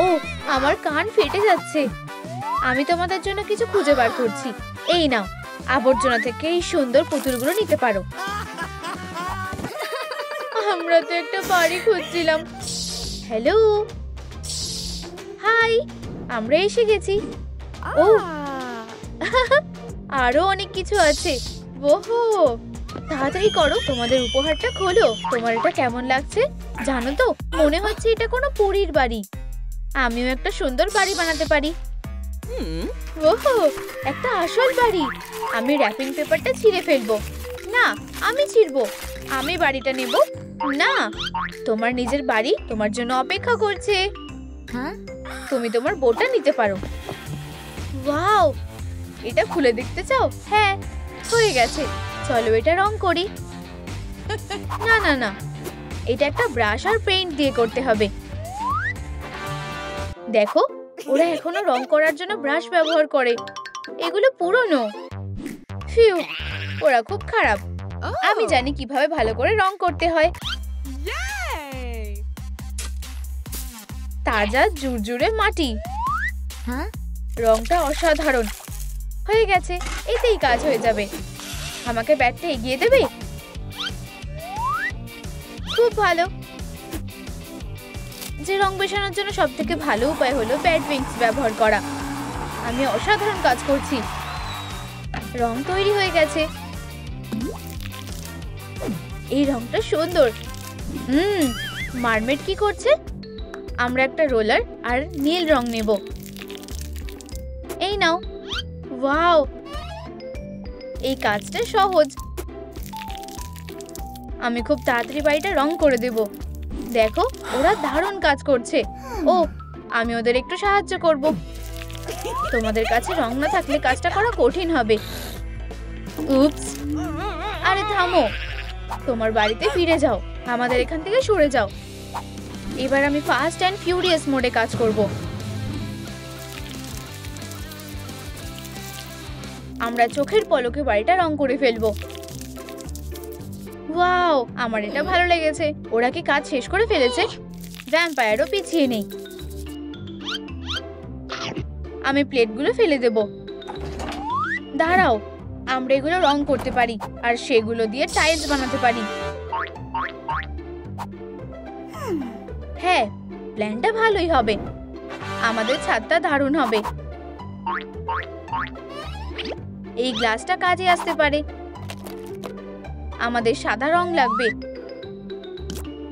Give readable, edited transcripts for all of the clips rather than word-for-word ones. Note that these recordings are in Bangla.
ও, আমার কান ফেটে যাচ্ছে। আমি তোমাদের জন্য কিছু খুঁজে বার করছি। এই নাও, আবর্জনা থেকে এই সুন্দর পুতুলগুলো নিতে পারো। আমরা তো একটা বাড়ি খুঁজছিলাম। হ্যালো, হাই, আমরা এসে গেছি। ও, আরো অনেক কিছু আছে। ওহো, তাড়াতাড়ি করো, তোমাদের উপহারটা খোলো। তোমার এটা কেমন লাগছে জানো তো? মনে হচ্ছে এটা কোনো পরীর বাড়ি। আমিও একটা সুন্দর বাড়ি বানাতে পারি। ওহো, একটা আসল বাড়ি। আমি র্যাপিং পেপারটা ছিঁড়ে ফেলবো। না, আমি ছিঁড়বো। আমি বাড়িটা নেব। না, তোমার নিজের বাড়ি তোমার জন্য অপেক্ষা করছে। তুমি তোমার বউটা নিতে পারো। ওয়াও, এটা খুলে দেখতে চাও? হ্যাঁ, হয়ে গেছে। চলো এটা রং করি। না না না, এটা একটা ব্রাশ আর পেইন্ট দিয়ে করতে হবে। দেখো, ওরা এখনো রং করার জন্য ব্রাশ ব্যবহার করে। এগুলো পুরনো। ফিউ, ওরা খুব খারাপ। আমি জানি কিভাবে ভালো করে রং করতে হয়। তাজা জুরজুরে মাটি। রংটা অসাধারণ হয়ে গেছে। এতেই কাজ হয়ে যাবে। আমাকে ব্যাটটা এগিয়ে দেবে? খুব ভালো। যে রং মেশানোর জন্য সবথেকে ভালো উপায় হলো ব্যাট উইংস ব্যবহার করা। আমি অসাধারণ কাজ করছি। রং তৈরি হয়ে গেছে। এই রংটা সুন্দর। মারমেড কি করছে? আমরা একটা রোলার আর নীল রং নেব। এই নাও। ওয়াও, এই কাজটা সহজ। আমি খুব তাড়াতাড়ি বাড়িটা রং করে দেব। দেখো, ওরা দারুণ কাজ করছে। ও, আমি ওদের একটু সাহায্য করব। তোমাদের কাছে রং না থাকলে কাজটা করা কঠিন হবে। উপস, আরে থামো। তোমার বাড়িতে ফিরে যাও। আমাদের এখান থেকে সরে যাও। এবার আমি ফাস্ট অ্যান্ড ফিউরিয়াস মোডে কাজ করব। আমরা চোখের পলকে বাড়িটা রং করে ফেলবো। ওয়াও, আমার এটা ভালো লেগেছে। ওরা কি কাজ শেষ করে ফেলেছে? ভ্যাম্পায়ারও পিছিয়ে নেই। আমি প্লেটগুলো ফেলে দেব। দাঁড়াও, আমরা এগুলো রং করতে পারি আর সেগুলো দিয়ে টাইলস বানাতে পারি। হ্যাঁ, প্ল্যানটা ভালোই হবে। আমাদের ছাদটা দারুণ হবে। এই গ্লাসটা কাজে আসতে পারে। আমাদের সাদা রং লাগবে।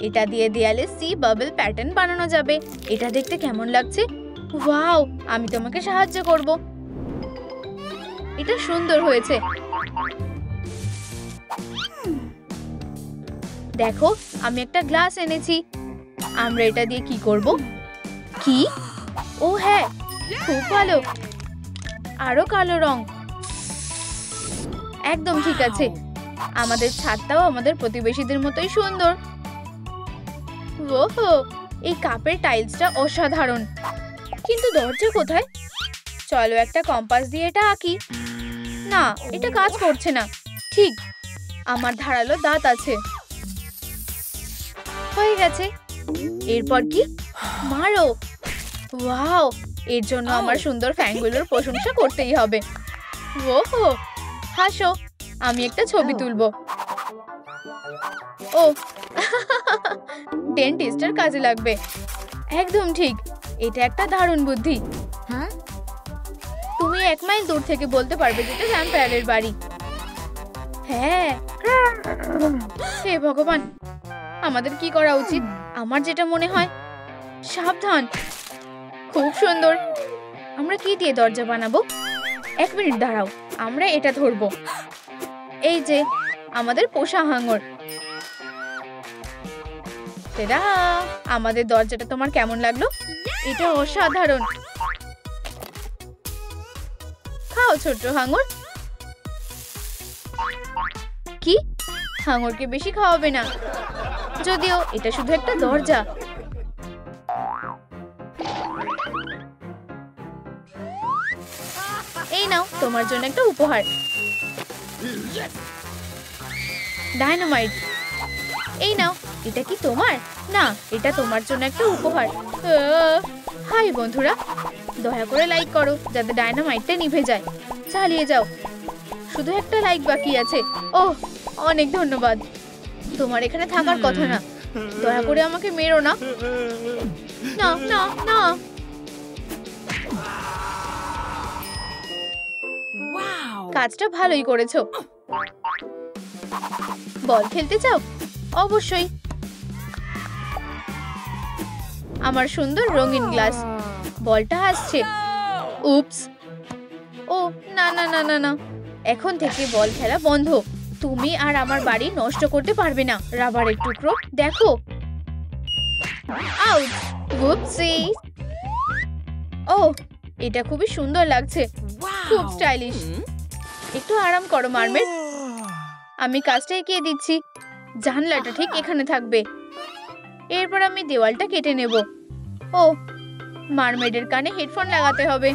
এটা দিয়ে দেয়ালে সি বাবল প্যাটার্ন বানানো যাবে। এটা দেখতে কেমন লাগছে? ওয়াও, আমি তোমাকে সাহায্য করব। এটা সুন্দর হয়েছে। দেখো, আমি একটা গ্লাস এনেছি। আমরা এটা দিয়ে কি করব? কি? ও হ্যাঁ, খুব ভালো। আরো কালো রং। একদম ঠিক আছে। আমাদের ছাদটাও আমাদের প্রতিবেশীদের মতোই সুন্দর। ওহো, এই কাপের টাইলসটা অসাধারণ। কিন্তু দরজা কোথায়? চলো একটা কম্পাস দিয়ে এটা আঁকি। না, এটা কাজ করছে না। ঠিক, আমার ধারালো দাঁত আছে। হয়ে গেছে। এরপর কি? মারো। ওয়াও, এর জন্য আমার সুন্দর ফ্যানগুলোর প্রশংসা করতেই হবে। ওহো, হাসো। আমি একটা ছবি তুলবো। ও, ডেন্টিস্টের কাজে লাগবে। একদম ঠিক। এটা একটা দারুণ বুদ্ধি। তুমি 1 মাইল দূর থেকে বলতে পারবে যেটা ভ্যাম্পায়ারের বাড়ি। হ্যাঁ। হে ভগবান, আমাদের কি করা উচিত? আমার যেটা মনে হয়, সাবধান। খুব সুন্দর। আমরা কি দিয়ে দরজা বানাবো? 1 মিনিট দাঁড়াও, আমরা এটা ধরবো। এই যে আমাদের পোষা হাঙর। টেডা! আমাদের দরজাটা তোমার কেমন লাগলো? এটা অসাধারণ। খাও ছোট্ট হাঙর। কি? হাঙরকে বেশি খাওয়াবে না। যদিও এটা শুধু একটা দরজা। এই নাও, তোমার জন্য একটা উপহার। ডায়নামাইট। এই নাও। এটা কি তোমার? না, এটা তোমার জন্য একটা উপহার। হাই বন্ধুরা, দয়া করে লাইক করো যাতে ডায়নামাইটটা নিভে যায়। চালিয়ে যাও, শুধু একটা লাইক বাকি আছে। ওহ, অনেক ধন্যবাদ। তোমার এখানে থাকার কথা না, দয়া করে আমাকে মেরো না। না না না। কাজটা ভালোই করেছো। বল খেলতে চাও? অবশ্যই। আমার সুন্দর রঙিন গ্লাস। বলটা আসছে। উপস। ও না না না না না, এখন থেকে বল খেলা বন্ধ। তুমি আর আমার বাড়ি নষ্ট করতে পারবে না। রাবারের টুকরো দেখো। আউট। উপসি। ও, এটা খুবই সুন্দর লাগছে, খুব স্টাইলিশ। একটু আরাম করো মারমেড, আমি কাজটা এগিয়ে দিচ্ছি। জানলাটা ঠিক এখানে থাকবে। এরপর আমি দেওয়ালটা কেটে নেব। ও, মারমেডের কানে হেডফোন লাগাতে হবে।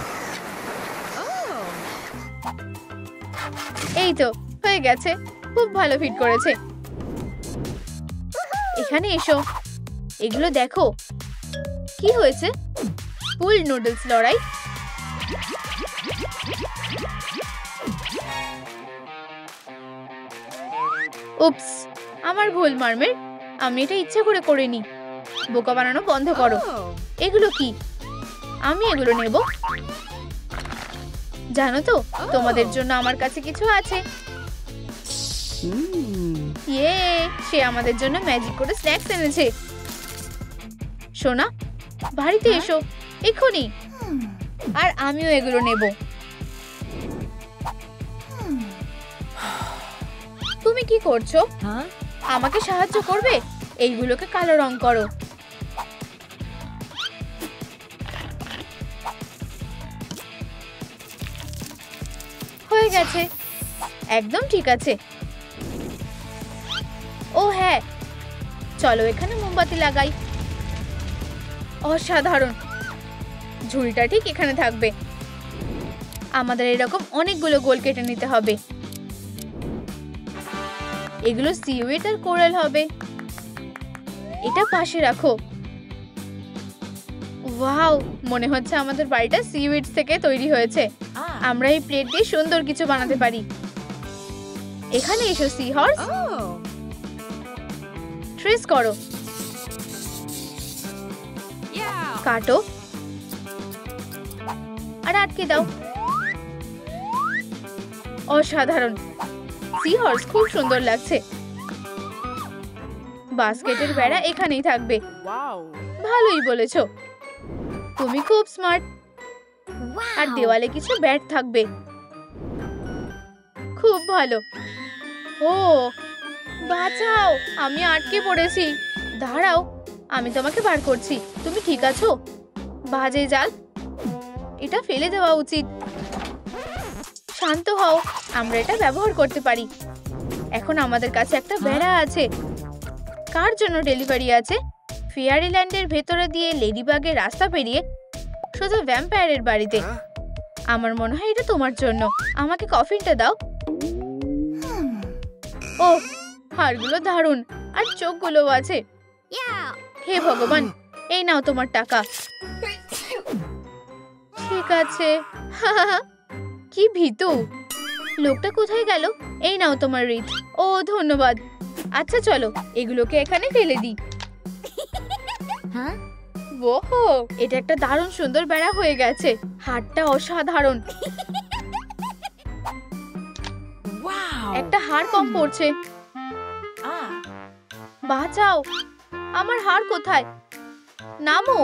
এই তো হয়ে গেছে, খুব ভালো ফিট করেছে। এখানে এসো, এগুলো দেখো। কি হয়েছে? ফুল নুডলস লড়াই। উপস, আমার ভুল মারমেড, আমি এটা ইচ্ছা করে করিনি। বোকা বানানো বন্ধ করো। এগুলো কি? আমি এগুলো নেব। জানো তো, তোমাদের জন্য আমার কাছে কিছু আছে। ইয়ে, সে আমাদের জন্য ম্যাজিক করে স্ন্যাক্স এনেছে। সোনা, বাড়িতে এসো এক্ষুনি। আর আমিও এগুলো নেব। তুমি কি করছো? আমাকে সাহায্য করবে? এইগুলোকে কালো রং করো। হয়ে গেছে, একদম ঠিক আছে। ও হ্যাঁ, চলো এখানে মোমবাতি লাগাই। অসাধারণ। ঝুড়িটা ঠিক এখানে থাকবে। আমাদের এরকম অনেকগুলো গোল কেটে নিতে হবে। এগুলো সিউইড আর কোরাল হবে। এটা পাশে রাখো। ওয়াও, মনে হচ্ছে আমাদের বাড়িটা সিউইড থেকে তৈরি হয়েছে। আমরা এই প্লেট দিয়ে সুন্দর কিছু বানাতে পারি। এখানে এসো সি হর্স, ট্রেস করো, কাটো আর আটকে দাও। অসাধারণ। সি হর্স খুব সুন্দর লাগছে। বাস্কেটের বেড়া এখানেই থাকবে। ভালোই বলেছো, তুমি খুব স্মার্ট। আর দেওয়ালে কিছু ব্যাট থাকবে। খুব ভালো। ও বাঁচাও, আমি আটকে পড়েছি। দাঁড়াও, আমি তোমাকে বার করছি। তুমি ঠিক আছো? বাজে জাল, এটা ফেলে দেওয়া উচিত। শান্ত হও, আমরা এটা ব্যবহার করতে পারি। এখন আমাদের কাছে একটা বেড়া আছে। কার জন্য ডেলিভারি আছে? ফেয়ারিল্যান্ডের ভেতরে দিয়ে লেডিবাগের রাস্তা পেরিয়ে সোজা ভ্যাম্পায়ারের বাড়িতে। আমার মনে হয় এটা তোমার জন্য। আমাকে কফিনটা দাও। ও, হাড়গুলো দারুণ, আর চোখগুলোও আছে। হে ভগবান, এই নাও তোমার টাকা। ঠিক আছে। কি ভীতু, লোকটা কোথায় গেল? এই নাও তোমার রিট। ও ধন্যবাদ। আচ্ছা চলো এগুলোকে এখানে ফেলে দিই। ওহো, এটা একটা দারুণ সুন্দর বেড়া হয়ে গেছে। হাড়টা অসাধারণ। একটা হাড় কম পড়ছে। বাঁচাও, আমার হাড় কোথায়? নামো,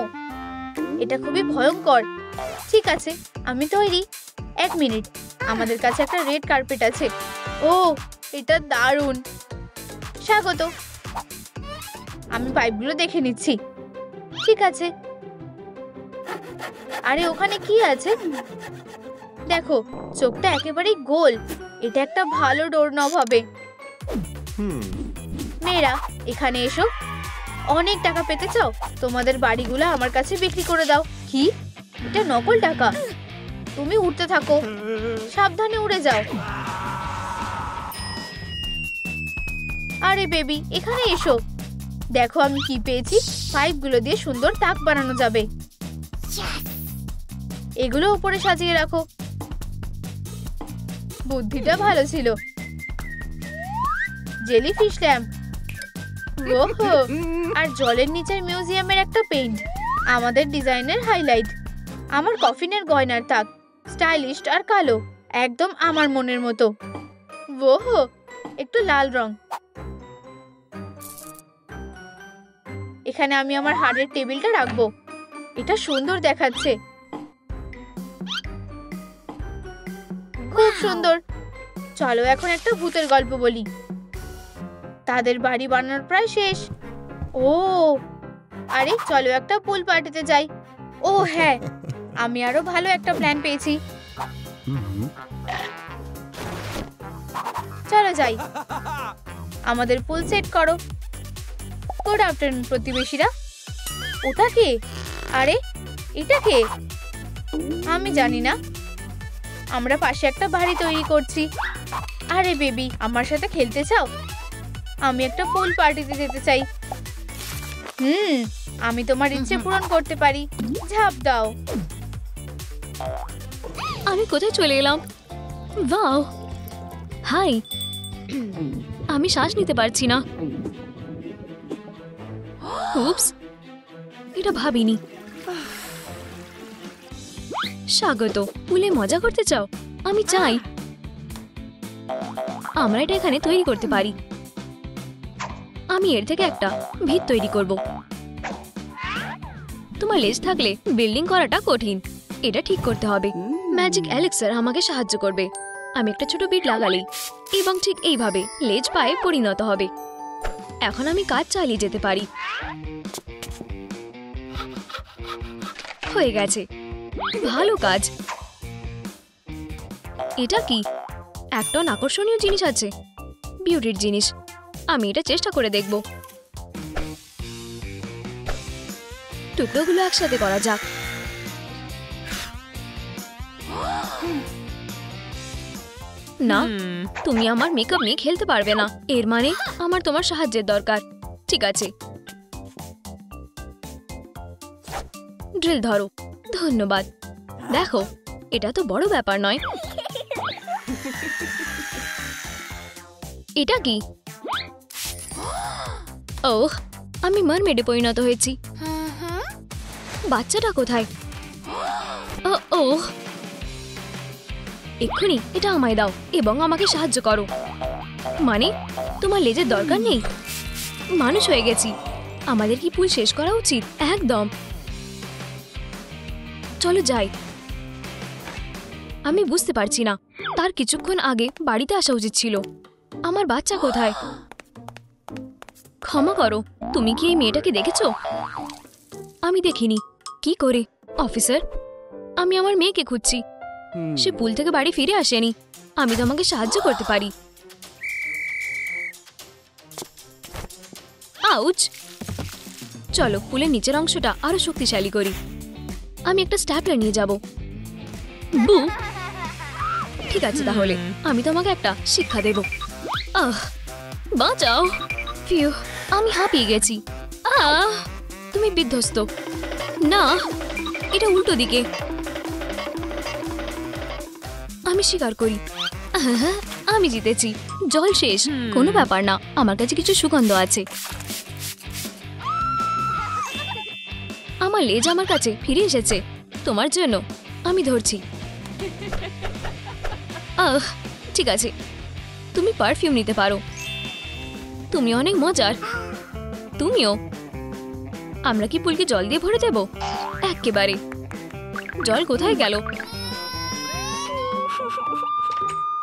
এটা খুবই ভয়ঙ্কর। ঠিক আছে, আমি তৈরি। এক মিনিট, আমাদের কাছে একটা রেড কার্পেট আছে। ও, এটা দারুণ। স্বাগত। আমি পাইপগুলো দেখে নিচ্ছি। ঠিক আছে। আরে ওখানে কি আছে? দেখো, চোখটা একেবারেই গোল। এটা একটা ভালো ডোরনব হবে। মেয়েরা এখানে এসো। অনেক টাকা পেতে চাও? তোমাদের বাড়িগুলো আমার কাছে বিক্রি করে দাও। কি? এটা নকল টাকা। তুমি উঠতে থাকো, সাবধানে উড়ে যাও। আরে বেবি, এখানে এসো। দেখো আমি কি পেয়েছি। পাইপগুলো দিয়ে সুন্দর তাক বানানো যাবে। এগুলো উপরে সাজিয়ে রাখো। বুদ্ধিটা ভালো ছিল। জেলিফিশ ল্যাম্প, ওহো, আর জলের নিচের মিউজিয়ামের একটা পেইন্ট, আমাদের ডিজাইনের হাইলাইট। আমার কফিনের গয়নার তাক, স্টাইলিশ আর কালো, একদম আমার মনের মতো। ওহো, একটু লাল রং। এখানে আমি আমার হাড়ের টেবিলটা রাখবো, এটা সুন্দর দেখাচ্ছে। খুব সুন্দর। চলো এখন একটা ভূতের গল্প বলি। তাদের বাড়ি বানানোর প্রায় শেষ। ও আরে চলো একটা পুল পার্টিতে যাই। ও হ্যাঁ, আমি আরো ভালো একটা প্ল্যান পেয়েছি। চলো যাই, আমাদের পুল সেট করো। গুড আফটারনুন প্রতিবেশীরা। ওটা কে? আরে এটা কে? আমি জানি না। আমরা পাশে একটা বাড়ি তৈরি করছি। আরে বেবি, আমার সাথে খেলতে চাও? আমি একটা পুল পার্টিতে যেতে চাই। আমি তোমার ইচ্ছে পূরণ করতে পারি। ঝাঁপ দাও। আমি কোথায় চলে এলাম? Wow, hi. আমি শ্বাস নিতে পারছি না। উপস, এটা ভাবিনি। স্বাগত। পুলে মজা করতে চাও? আমি চাই। আমরা এটা এখানে তৈরি করতে পারি। আমি এর থেকে একটা ভিত তৈরি করব। তোমার লেজ থাকলে বিল্ডিং করাটা কঠিন, এটা ঠিক করতে হবে। ম্যাজিক এলেক্সার আমাকে সাহায্য করবে। আমি একটা ছোট বিট লাগালেই এবং ঠিক এইভাবে লেজ পায়ে পরিণত হবে। এখন আমি কাজ চালিয়ে যেতে পারি। হয়ে গেছে, ভালো কাজ। এটা কি? একটা আকর্ষণীয় জিনিস আছে, বিউটির জিনিস। আমি এটা চেষ্টা করে দেখব। টুকরোগুলো একসাথে করা যাক। না, তুমি আমার মেকআপ নিয়ে খেলতে পারবে না। এর মানে আমার তোমার সাহায্যের দরকার। ঠিক আছে, ড্রিল ধরো। ধন্যবাদ। দেখো, এটা তো বড় ব্যাপার নয়। এটা কি? ওহ, আমি মারমেডে পরিণত হয়েছি। বাচ্চাটা কোথায়? ওহ, এক্ষুনি এটা আমায় দাও এবং আমাকে সাহায্য করো। মানে তোমার লেজের দরকার নেই? মানুষ হয়ে গেছি। আমাদের কি পুল শেষ করা উচিত? একদম। চলো যাই। আমি বুঝতে পারছি না, তার কিছুক্ষণ আগে বাড়িতে আসা উচিত ছিল। আমার বাচ্চা কোথায়? ক্ষমা করো, তুমি কি এই মেয়েটাকে দেখেছো? আমি দেখিনি। কি করে? অফিসার, আমি আমার মেয়েকে খুঁজছি। সে পুল থেকে বাড়ি ফিরে আসেনি। আমি তোমাকে সাহায্য করতে পারি। আউচ! চলো পুলের নিচের অংশটা আরো শক্তিশালী করি। আমি একটা স্ট্যাপলার নিয়ে যাব। বু, ঠিক আছে, তাহলে আমি তোমাকে একটা শিক্ষা দেব। বাঁচাও। ফিউ, আমি হাঁপিয়ে গেছি। তুমি বিধ্বস্ত। না, এটা উল্টো দিকে। আমি স্বীকার করি, আমি জিতেছি। জল শেষ, কোনো ব্যাপার না। আমার কাছে কিছু সুগন্ধ আছে। আমার লেজ আমার কাছে ফিরে এসেছে। তোমার জন্য আমি ধরছি। ঠিক আছে, তুমি পারফিউম নিতে পারো। তুমি অনেক মজার। তুমিও। আমরা কি পুলকে জল দিয়ে ভরে দেব? একেবারে। জল কোথায় গেল?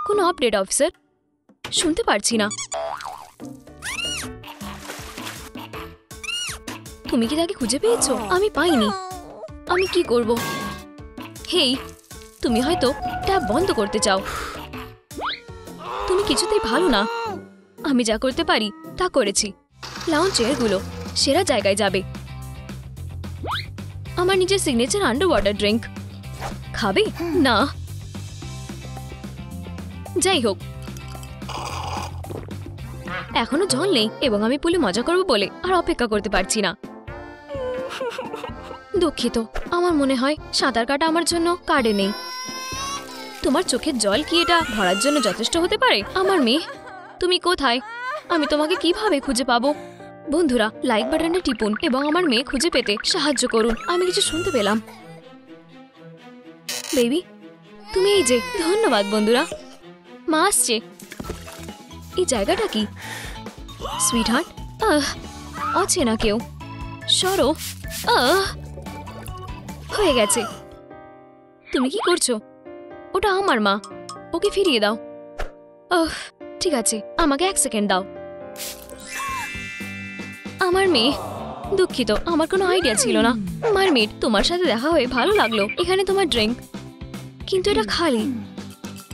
কোনো আপডেট অফিসার? শুনতে পারছি না। তুমি কি তাকে খুঁজে পেয়েছো? আমি পাইনি। আমি কি করব? হেই, তুমি হয়তো ট্যাপ বন্ধ করতে চাও। তুমি কিছুতেই ভালো না। আমি যা করতে পারি তা করেছি। লাউঞ্জ চেয়ারগুলো সেরা জায়গায় যাবে। আমার নিজের সিগনেচার আন্ডার ওয়াটার ড্রিঙ্ক খাবে না? যাই হোক, এখনো জল নেই এবং আমি পুলে মজা করবো বলে আর অপেক্ষা করতে পারছি না। দুঃখিত, আমার মনে হয় সাঁতার কাটা আমার জন্য কার্ডে নেই। তোমার চোখের জল কি এটা ভরার জন্য যথেষ্ট হতে পারে? আমার মেয়ে, তুমি কোথায়? আমি তোমাকে কিভাবে খুঁজে পাবো? বন্ধুরা, লাইক বাটনে টিপুন এবং আমার মেয়ে খুঁজে পেতে সাহায্য করুন। আমি কিছু শুনতে পেলাম। বেবি, তুমি এই যে। ধন্যবাদ বন্ধুরা। মা আসছে। এই জায়গাটা কি? সুইটহার্ট, অচেনা কেউ। সরো। হয়ে গেছে। তুমি কি করছো? ওটা আমার মা, ওকে ফিরিয়ে দাও। ঠিক আছে, আমাকে 1 সেকেন্ড দাও। আমার মেয়ে, দুঃখিত, আমার কোনো আইডিয়া ছিল না। মারমেড, তোমার সাথে দেখা হয়ে ভালো লাগলো। এখানে তোমার ড্রিঙ্ক, কিন্তু এটা খালি।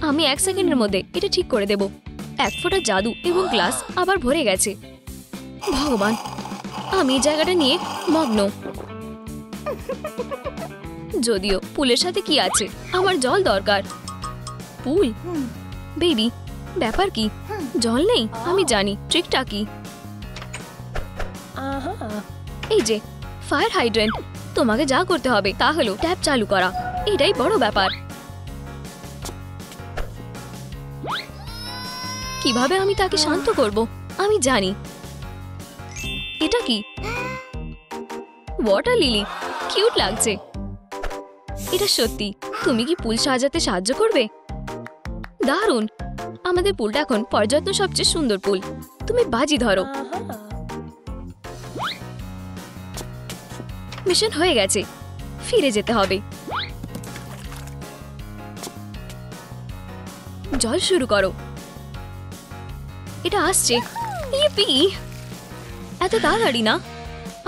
আমি 1 সেকেন্ডের মধ্যে এটা ঠিক করে দেব। 1 ফোঁটা জাদু এবং গ্লাস আবার ভরে গেছে। ভগবান, আমি এই জায়গাটা নিয়ে মগ্ন। যদিও পুলের সাথে কি আছে, আমার জল দরকার। পুল? বেবি, ব্যাপার কি? জল নেই? আমি জানি ট্রিকটা কি। এই যে ফায়ার হাইড্রেন্ট। তোমাকে যা করতে হবে তা হলো ট্যাপ চালু করা। এটাই বড় ব্যাপার। কিভাবে আমি তাকে শান্ত করব আমি জানি। এটা কি? ওয়াটার লিলি, কিউট লাগছে। এটা সত্যি। তুমি কি পুল সাজাতে সাহায্য করবে? দারুণ। আমাদের পুলটা এখন পর্যটন সবচেয়ে সুন্দর পুল। তুমি বাজি ধরো। মিশন হয়ে গেছে, ফিরে যেতে হবে। জল শুরু করো। এটা আসছে। ইপি, এত তাড়াতাড়ি না।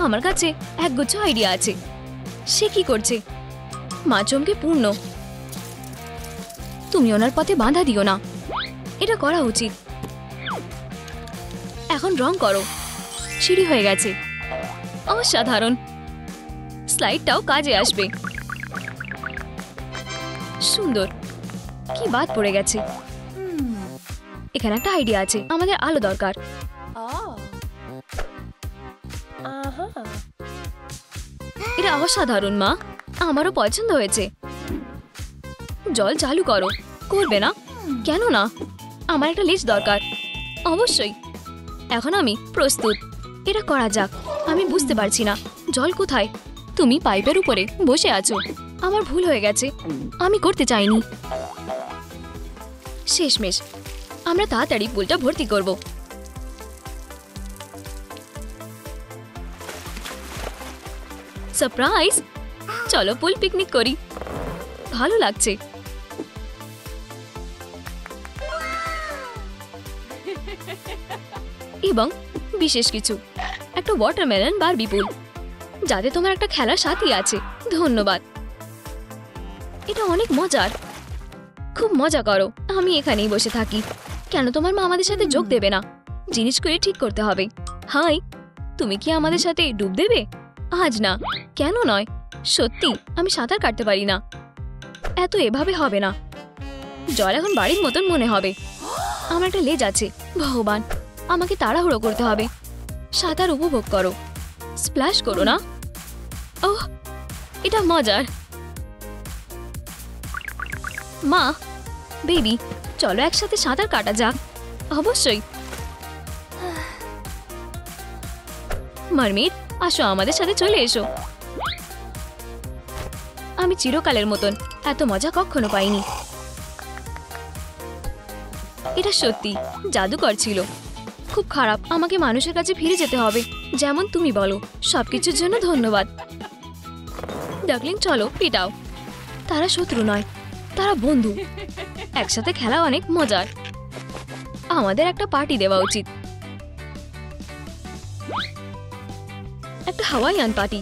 আমার কাছে একগুচ্ছ আইডিয়া আছে। সে কি করছে? মা চমকে পূর্ণ। তুমি ওনার পথে বাধা দিও না। এটা করা উচিত। এখন রং করো। সিঁড়ি হয়ে গেছে। অসাধারণ। স্লাইডটাও কাজে আসবে। সুন্দর। কি বাদ পড়ে গেছে। এখানে একটা আইডিয়া আছে। আমাদের আলো দরকার। এটা অসাধারণ মা, আমারও পছন্দ হয়েছে। জল চালু করো। করবে না? কেন না? আমার একটা লিস্ট দরকার। অবশ্যই। এখন আমি প্রস্তুত। এটা করা যাক। আমি বুঝতে পারছি না জল কোথায়। তুমি পাইপের উপরে বসে আছো। আমার ভুল হয়ে গেছে। আমি করতে চাইনি। শেষমেশ আমরা তাড়াতাড়ি পুলটা ভর্তি করব। সারপ্রাইজ! চলো পুল পিকনিক করি। ভালো লাগছে। এবং বিশেষ কিছু, একটা ওয়াটারমেলন বারবি পুল, যাতে তোমার একটা খেলার সাথী আছে। ধন্যবাদ। এটা অনেক মজার। খুব মজা করো। আমি এখানেই বসে থাকি। কেন তোমার মা আমাদের সাথে যোগ দেবে না? জিনিসগুলি ঠিক করতে হবে। হাই, তুমি কি আমাদের সাথে ডুব দেবে? আজ না। কেন নয়? সত্যি, আমি সাঁতার কাটতে পারি না। এত এভাবে হবে না। জল এখন বাড়ির মতন মনে হবে। আমার একটা লেজ আছে। ভগবান, আমাকে তাড়াহুড়ো করতে হবে। সাঁতার উপভোগ করো। স্প্ল্যাশ করো না। ওহ, এটা মজার। মা, বেবি, চলো একসাথে সাঁতার কাটা যাক। অবশ্যই। মারমেড, আসো আমাদের সাথে চলে এসো। আমি চিরকালের মতন এত মজা কখনো পাইনি। এটা সত্যি জাদুকর ছিল। খুব খারাপ। আমাকে মানুষের কাছে ফিরে যেতে হবে, যেমন তুমি বলো। সবকিছুর জন্য ধন্যবাদ। ডাকলিং, চলো পিটাও। তারা শত্রু নয়, তারা বন্ধু। একসাথে খেলা অনেক মজার। আমাদের একটা পার্টি দেওয়া উচিত। একটা হাওয়াইয়ান পার্টি।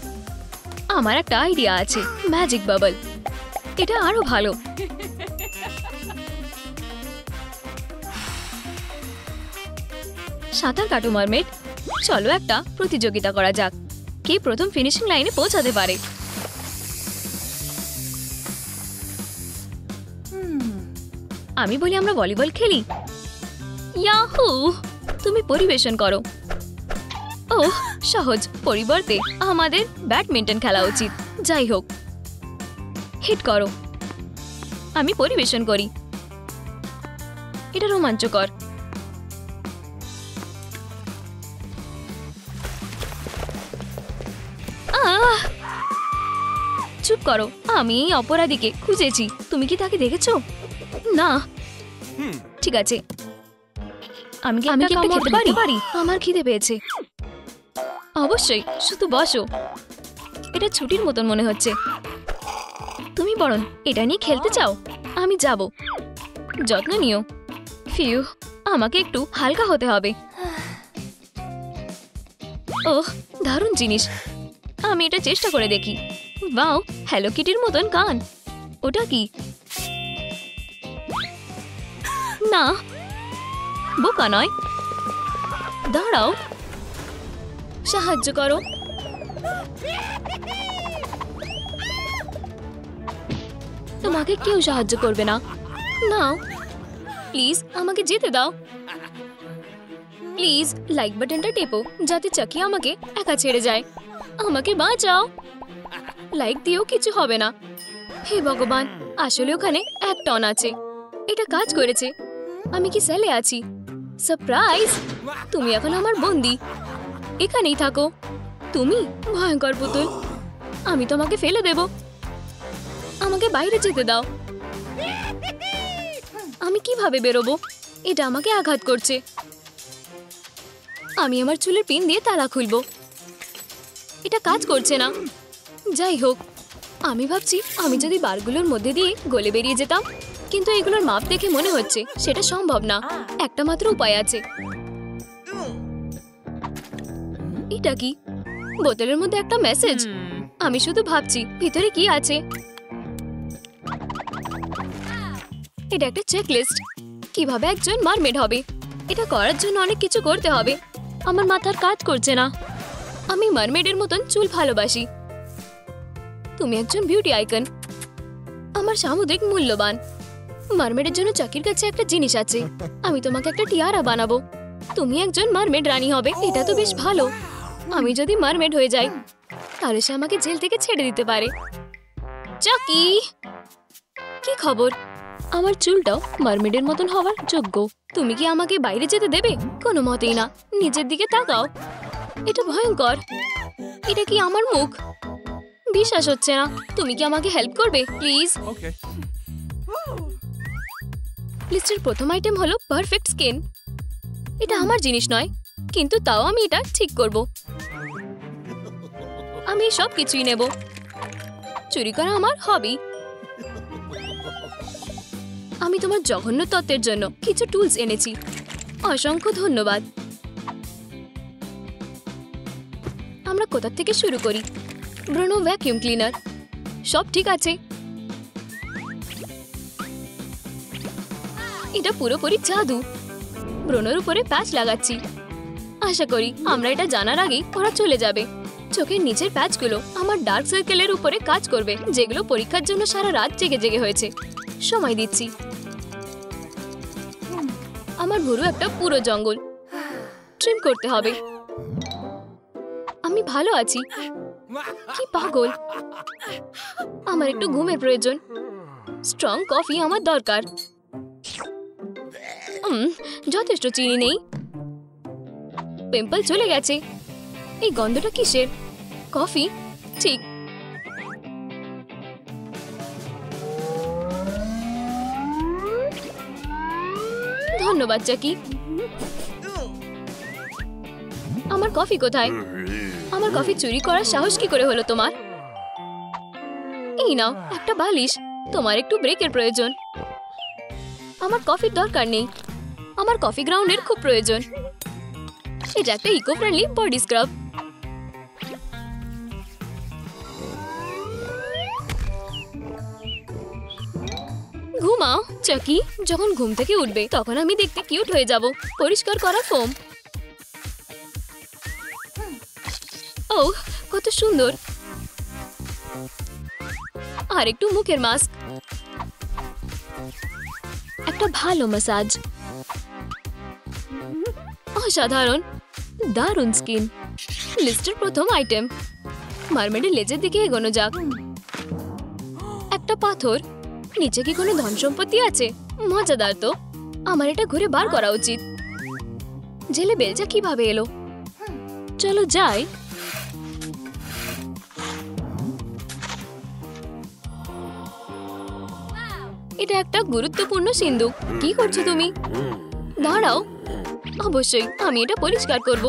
আমার একটা আইডিয়া আছে। Magic bubble. এটা আরো ভালো। সাঁতার কাটো মারমেড। চলো একটা প্রতিযোগিতা করা যাক। কে প্রথম ফিনিশিং লাইনে পৌঁছাতে পারে। আমি বলি আমরা ভলিবল খেলি। ইয়াহু! তুমি পরিবেশন করো। ওহ, সহজ। পরিবর্তে আমাদের ব্যাডমিন্টন খেলা উচিত। যাই হোক, হিট করো। আমি পরিবেশন করি। এটা রোমাঞ্চকর। চুপ করো, আমি এই অপরাধীকে খুঁজেছি। তুমি কি তাকে দেখেছো? না। ঠিক আছে, আমি কি একটা খেতে পারি? আমার খিদে পেয়েছে। অবশ্যই, শুধু বসো। এটা ছুটির মতন মনে হচ্ছে। তুমি বরং এটা নিয়ে খেলতে চাও? আমি যাব। যত্ন নিও। ফিউ, আমাকে একটু হালকা হতে হবে। ওহ, দারুণ জিনিস। আমি এটা চেষ্টা করে দেখি। ওয়াও, হ্যালো কিটির মতন কান। ওটা কি? না, বোকা নয়। দাঁড়াও, সাহায্য করো। তোমাকে কেউ সাহায্য করবে না। নাও, প্লিজ আমাকে যেতে দাও। প্লিজ লাইক বাটনটা টেপো যাতে চাকি আমাকে একা ছেড়ে যায়। আমাকে বাঁচাও। লাইক দিয়েও কিছু হবে না। হে ভগবান, আসলে ওখানে 1 টন আছে। এটা কাজ করেছে। আমি কি সেলে আছি? সারপ্রাইজ! তুমি এখন আমার বন্দি। এখানেই থাকো। তুমি ভয়ঙ্কর পুতুল। আমি তোমাকে ফেলে দেব। আমাকে বাইরে যেতে দাও। আমি কিভাবে বেরোবো? এটা আমাকে আঘাত করছে। আমি আমার চুলের পিন দিয়ে তালা খুলবো। এটা কাজ করছে না। যাই হোক, আমি ভাবছি আমি যদি বারগুলোর মধ্যে দিয়ে গলে বেরিয়ে যেতাম, কিন্তু এগুলোর মাপ দেখে মনে হচ্ছে সেটা সম্ভব না। একটা মাত্র উপায় আছে। এটা কি? বোতলের মধ্যে একটা মেসেজ। আমি শুধু ভাবছি ভিতরে কি আছে। এটা একটা চেকলিস্ট। কিভাবে একজন মারমেড হবে। এটা করার জন্য অনেক কিছু করতে হবে। আমার মাথার কাজ করছে না। আমি মারমেডের মতন চুল ভালোবাসি। তুমি একজন বিউটি আইকন। আমার সামুদ্রিক মূল্যবান। মারমেডের জন্য চাকির কাছে একটা জিনিস আছে। আমি তোমাকে একটা টিয়ারা বানাবো। তুমি একজন মারমেড রানী হবে। এটা তো বেশ ভালো। আমি যদি মারমেড হয়ে যাই তাহলে সে আমাকে জেল থেকে ছেড়ে দিতে পারে। চাকি, কি খবর? আমার চুলটাও মারমেডের মতন হওয়ার যোগ্য। তুমি কি আমাকে বাইরে যেতে দেবে? কোনো মতেই না। নিচের দিকে তাকাও। এটা ভয়ঙ্কর। এটা কি আমার মুখ? বিশ্বাস হচ্ছে না। তুমি কি আমাকে হেল্প করবে প্লিজ? লিস্টের প্রথম আইটেম হলো পারফেক্ট স্কিন। এটা আমার জিনিস নয়, কিন্তু তাও আমি এটা ঠিক করব। আমি সব কিছুই নেব। চুরি করা আমার হবি। আমি তোমার জঘন্য তত্ত্বের জন্য কিছু টুলস এনেছি। অসংখ্য ধন্যবাদ। আমরা কোথা থেকে শুরু করি? Bruno vacuum cleaner. সব ঠিক আছে। এটা পুরোপুরি জাদু। ব্রুনোর উপরে প্যাচ লাগাচ্ছি। আশা করি আমরা এটা জানার আগেই ওরা চলে যাবে। চোখের নিচের প্যাচগুলো আমার ডার্ক সার্কেলের উপরে কাজ করবে, যেগুলো পরীক্ষার জন্য সারা রাত জেগে জেগে হয়েছে। সময় দিচ্ছি। আমার ভুরু একটা পুরো জঙ্গল। ট্রিম করতে হবে। আমি ভালো আছি। কি পাগল! আমার একটু ঘুমের প্রয়োজন। স্ট্রং কফি আমার দরকার। যথেষ্ট চিনি নেই। পিম্পল চলে গেছে। এই গন্ধটা কিসের? কফি? ঠিক। ধন্যবাদ চাকি। আমার কফি কোথায়? আমার কফি চুরি করার সাহস কি করে হলো তোমার? এই নাও একটা বালিশ। তোমার একটু ব্রেকের প্রয়োজন। আমার কফির দরকার নেই। আমার কফি গ্রাউন্ডের খুব প্রয়োজন। এটা একটা ইকো ফ্রেন্ডলি বডি স্ক্রাব। ঘুমাও চাকি। যখন ঘুম থেকে উঠবে তখন আমি দেখতে কিউট হয়ে যাব। পরিষ্কার করা ফোম। ওহ, কত সুন্দর। আর একটু মুখের মাস্ক। একটা ভালো ম্যাসাজ। অসাধারণ, দারুণ স্কিন। লিস্টের প্রথম আইটেম। মারমেডের লেজের দিকে এগোনো যাক। একটা পাথর, নিচে কি কোনো ধন সম্পত্তি আছে? মজাদার তো, আমার এটা ঘুরে বার করা উচিত। জেলে বেলচা কিভাবে এলো? চলো যাই। এটা একটা গুরুত্বপূর্ণ সিন্দুক। কি করছো তুমি? দাঁড়াও, অবশ্যই আমি এটা পরিষ্কার করব।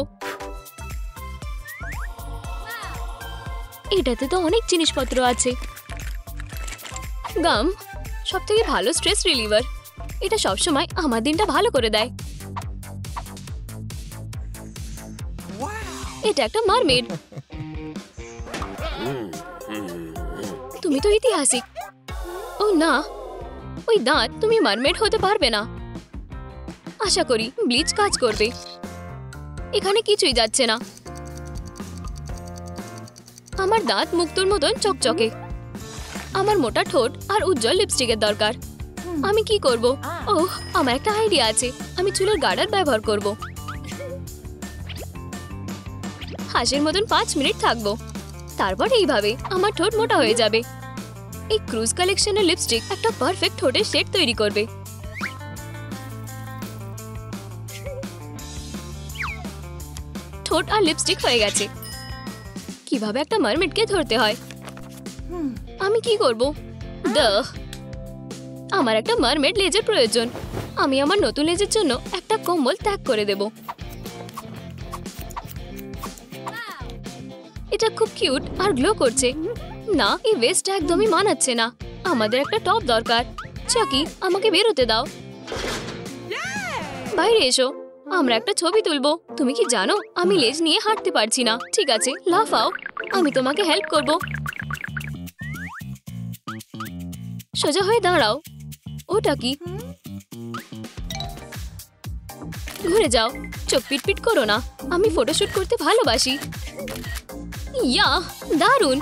এটাতে তো অনেক জিনিসপত্র আছে। গাম সবথেকে ভালো স্ট্রেস রিলিভার। এটা সবসময় আমার দিনটা ভালো করে দেয়। এটা একটা মারমেড। তুমি তো ঐতিহাসিক। ও না, ওই দাঁত, তুমি মারমেড হতে পারবে না। আশা করি ব্লিচ কাজ করবে। এখানে কিছুই যাচ্ছে না। আমার দাঁত মুক্তোর মতন চকচকে। আমার মোটা ঠোঁট আর উজ্জ্বল লিপস্টিকের দরকার। আমি কি করব? ওহ, আমার একটা আইডিয়া আছে। আমি চুলের গার্ডার ব্যবহার করব। হাসির মতন 5 মিনিট থাকবো। তারপর এইভাবে আমার ঠোঁট মোটা হয়ে যাবে। এই ক্রুজ কালেকশনের লিপস্টিক একটা পারফেক্ট ঠোঁটের শেড তৈরি করবে। ঠোঁট আর লিপস্টিক হয়ে গেছে। কিভাবে একটা মারমেডকে ধরতে হয়? আমি কি করব? আমার একটা মারমেড লেজের প্রয়োজন। আমি আমার নতুন লেজের জন্য একটা কম্বল ত্যাগ করে দেব। এটা খুব কিউট আর গ্লো করছে। না, এই ওয়েস্ট একদমই মানাচ্ছে না। আমাদের একটা টপ দরকার। চাকি, আমাকে বেরোতে দাও। বাইরে এসো, আমরা একটা ছবি তুলবো। তুমি কি জানো আমি লেজ নিয়ে হাঁটতে পারছি না? ঠিক আছে, লাফাও, আমি তোমাকে হেল্প করব। সোজা হয়ে দাঁড়াও। ওটা কি? ঘুরে যাও, চোখ পিটপিট করো না। আমি ফটোশুট করতে ভালোবাসি। ইয়া, দারুণ।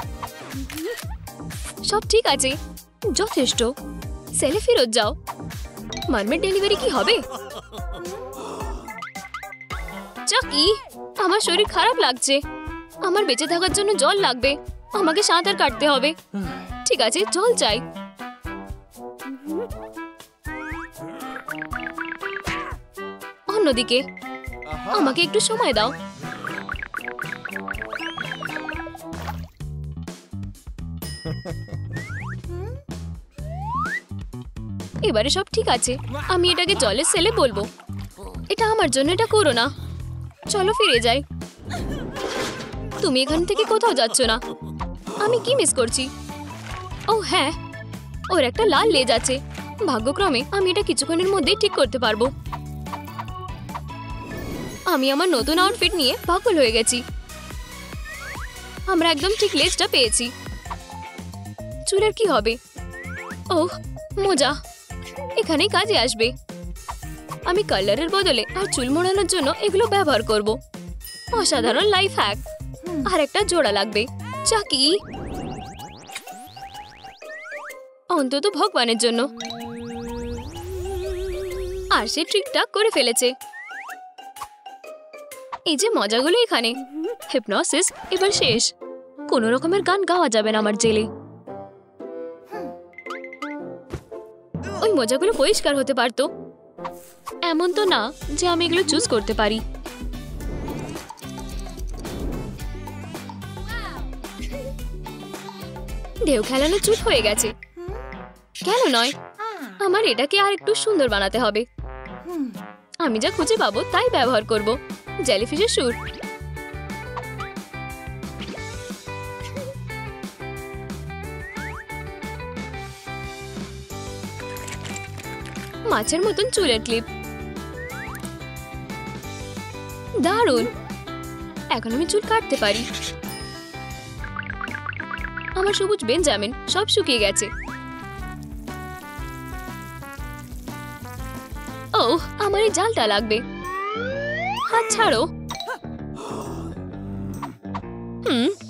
সব ঠিক আছে, যথেষ্ট। সেলে ফেরত যাও। মারমেড ডেলিভারি কি হবে? চাকি, আমার শরীর খারাপ লাগছে। আমার বেঁচে থাকার জন্য জল লাগবে। আমাকে সাঁতার কাটতে হবে। ঠিক আছে, জল চাই। অন্যদিকে আমাকে একটু সময় দাও। এবারে সব ঠিক আছে। আমি এটাকে জলের সেলে বলবো। এটা আমার জন্য, এটা করো না। চলো ফিরে যাই। তুমি এখান থেকে কোথাও যাচ্ছ না। আমি কি মিস করছি? ও হ্যাঁ, ওর একটা লাল লেজ আছে। ভাগ্যক্রমে আমি এটা কিছুক্ষণের মধ্যেই ঠিক করতে পারবো। আমি আমার নতুন আউটফিট নিয়ে পাগল হয়ে গেছি। আমরা একদম ঠিক লেজটা পেয়েছি। চুলের কি হবে? ওহ, মোজা এখানেই কাজে আসবে। আমি কালারের বদলে আর চুল মোড়ানোর জন্য এগুলো ব্যবহার করব। অসাধারণ লাইফ হ্যাক। আর একটা জোড়া লাগবে। চাকি, অন্তত ভগবানের জন্য। আর সে ট্রিকটা করে ফেলেছে। এই যে মজাগুলো এখানে। হিপনোসিস এবার শেষ। কোনো রকমের গান গাওয়া যাবে না আমার জেলে। ওই মজাগুলো পরিষ্কার হতে পারতো। এমন তো না যে আমি এগুলো চুজ করতে পারি। ঢেউ খেলানো চুল হয়ে গেছে। কেন নয়? আমার এটাকে আর একটু সুন্দর বানাতে হবে। আমি যা খুঁজে পাবো তাই ব্যবহার করব। জেলিফিশের স্যুট। মাছের মতন চুলের ক্লিপ। দারুণ। এখন আমি চুল কাটতে পারি। আমার সবুজ বেঞ্জামিন সব শুকিয়ে গেছে। ও, আমার এই জালটা লাগবে। হাত ছাড়ো।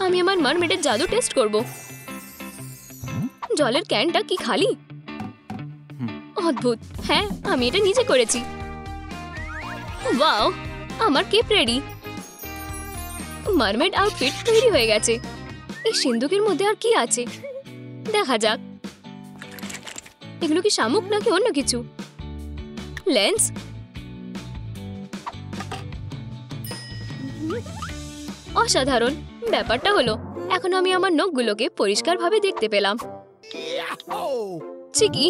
আমি আমার মারমেডের জাদু টেস্ট করব। জলের ক্যানটা কি খালি? অদ্ভুত। হ্যাঁ, আমি এটা নিজে করেছি। ওয়াও, আমার কেপ রেডি। মারমেড আউটফিট তৈরি হয়ে গেছে। এই সিন্দুকের মধ্যে আর কি আছে দেখা যাক। এগুলো কি শামুক নাকি অন্য কিছু? লেন্স? অসাধারণ। ব্যাপারটা হলো এখন আমি আমার নখগুলোকে পরিষ্কারভাবে দেখতে পেলাম। চিকি,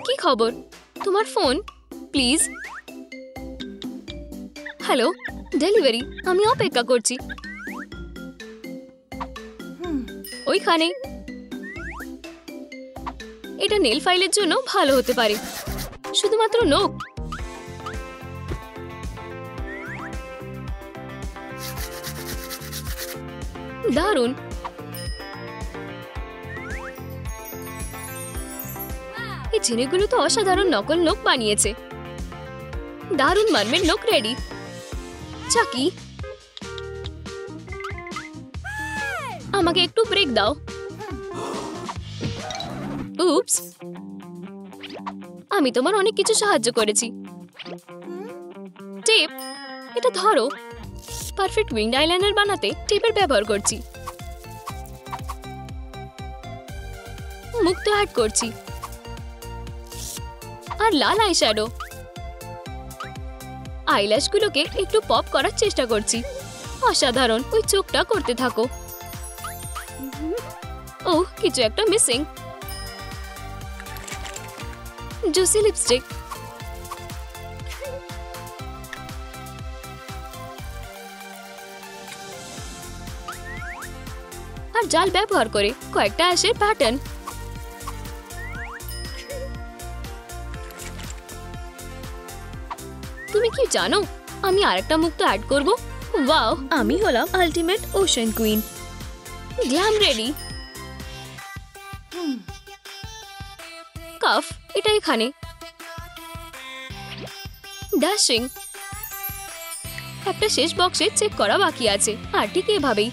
কি খবর? তোমার ফোন প্লিজ। Hello, delivery. আমি অপেক্ষা করছি। ওইখানে। এটা নেল ফাইলের জন্য ভালো হতে পারে। শুধুমাত্র নখ। দারুণ। এই ছেলেগুলো তো অসাধারণ নকল নখ বানিয়েছে। দারুণ মার্মেড নখ রেডি। চাকি, আমাকে একটু ব্রেক দাও। উপস, আমি তোমার অনেক কিছু সাহায্য করেছি। টেপ, এটা ধরো। পারফেক্ট উইংড আইলাইনার বানাতে টেপের ব্যবহার করছি। মুখ তো অ্যাড করছি। আর লাল আইশ্যাডো। আইল্যাশগুলোকে একটু পপ করার চেষ্টা করছি। অসাধারণ। ওই চোখটা করতে থাকো। ওহ, কিছু একটা মিসিং। Juicy lipstick. আর জাল ব্যবহার করে কয়েকটা অ্যাশের প্যাটার্ন। তুমি কি জানো আমি আরেকটা মুখ তো অ্যাড করব? ওয়াও, আমি হলাম ultimate ocean queen. Glam ready. Calf, এটা এখানে। ড্যাশিং। একটা শেষ বক্সে চেক করা বাকি আছে। আর ঠিক এভাবেই